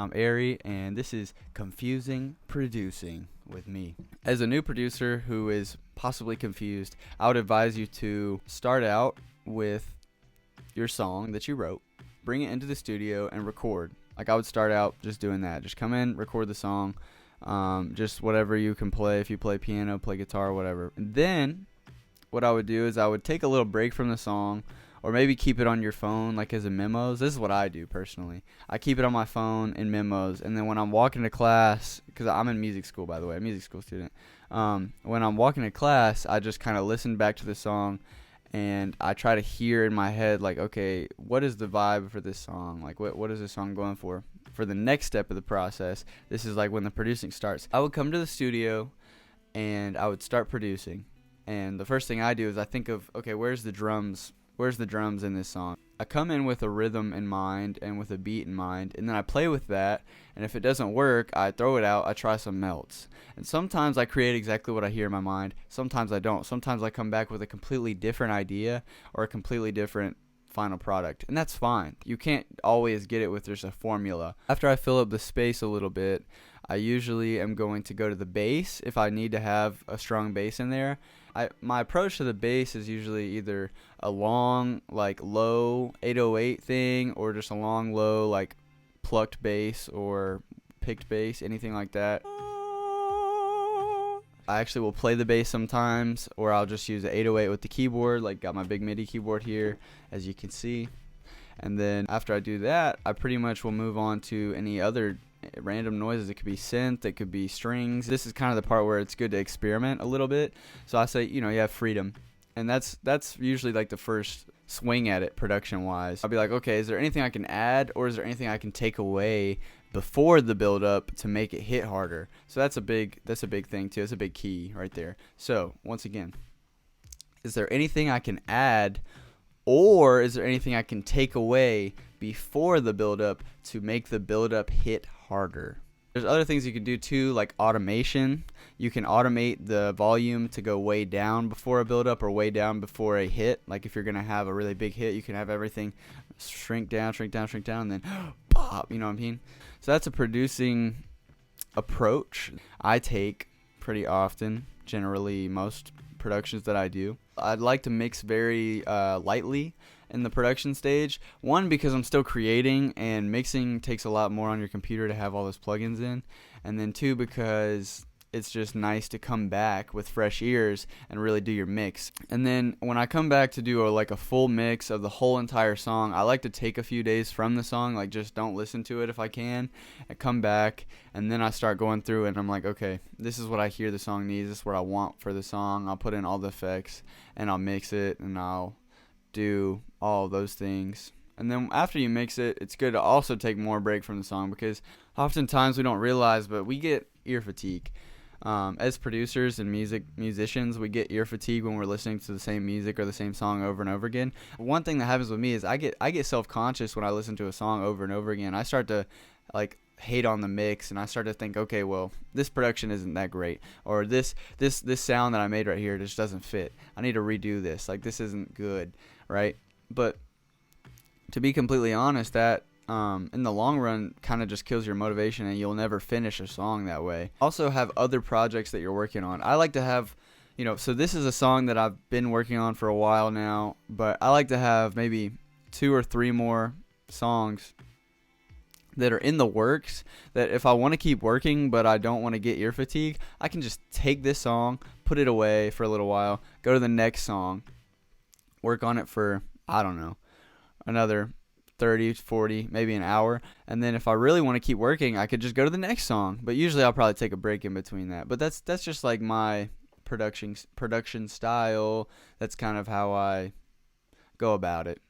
I'm Arey, and this is Confusing Producing with me. As a new producer who is possibly confused, I would advise you to start out with your song that you wrote, bring it into the studio, and record. Like I would start out just doing that. Just come in, record the song, just whatever you can play. If you play piano, play guitar, whatever. And then what I would do is I would take a little break from the song, or maybe keep it on your phone like as a memos. This is what I do personally. I keep it on my phone in memos, and then when I'm walking to class, because I'm in music school, by the way, I'm a music school student. When I'm walking to class, I just kind of listen back to the song, and I try to hear in my head, like, okay, what is the vibe for this song? Like, what is this song going for? For the next step of the process, this is like when the producing starts. I would come to the studio, and I would start producing. And the first thing I do is I think of, okay, where's the drums in this song? I come in with a rhythm in mind and with a beat in mind, and then I play with that, and if it doesn't work, I throw it out, I try something else. And sometimes I create exactly what I hear in my mind, sometimes I don't. Sometimes I come back with a completely different idea or a completely different final product, and that's fine. You can't always get it with just a formula. After I fill up the space a little bit, I usually am going to go to the bass if I need to have a strong bass in there. My approach to the bass is usually either a long, like, low 808 thing, or just a long, low, like, plucked bass or picked bass, anything like that. I actually will play the bass sometimes, or I'll just use the 808 with the keyboard, like got my big MIDI keyboard here, as you can see. And then after I do that, I pretty much will move on to any other random noises. It could be synth, it could be strings. This is kind of the part where it's good to experiment a little bit. So I say, you have freedom. And that's usually like the first swing at it production wise. I'll be like, okay, is there anything I can add, or is there anything I can take away before the build up to make it hit harder? So that's a big thing too. It's a big key right there. So once again, is there anything I can add, or is there anything I can take away before the build up to make the build up hit harder? There's other things you can do too, like automation. You can automate the volume to go way down before a build up or way down before a hit. Like if you're gonna have a really big hit, you can have everything shrink down, and then pop. You know what I mean? So that's a producing approach I take pretty often. Generally, most productions that I do, I'd like to mix very lightly in the production stage. One, because I'm still creating, and mixing takes a lot more on your computer to have all those plugins in. And then two, because it's just nice to come back with fresh ears and really do your mix. And then when I come back to do a full mix of the whole entire song, I like to take a few days from the song, like just don't listen to it if I can, and come back, and then I start going through and I'm like, okay, this is what I hear the song needs, this is what I want for the song. I'll put in all the effects, and I'll mix it, and I'll do all those things. And then after you mix it, it's good to also take more break from the song, because oftentimes we don't realize, but we get ear fatigue. As producers and musicians, we get ear fatigue when we're listening to the same music or the same song over and over again. One thing that happens with me is I get self-conscious when I listen to a song over and over again. I start to hate on the mix, and I start to think, okay, well, this production isn't that great, or this sound that I made right here just doesn't fit. I need to redo this. Like, this isn't good, right? But to be completely honest, that in the long run kind of just kills your motivation, and you'll never finish a song that way. Also, have other projects that you're working on. I like to have, so this is a song that I've been working on for a while now, but I like to have maybe 2 or 3 more songs that are in the works, that if I want to keep working but I don't want to get ear fatigue, I can just take this song, put it away for a little while, go to the next song, work on it for, I don't know, another 30, 40, maybe an hour, and then if I really want to keep working, I could just go to the next song. But usually I'll probably take a break in between that. But that's just like my production style. That's kind of how I go about it.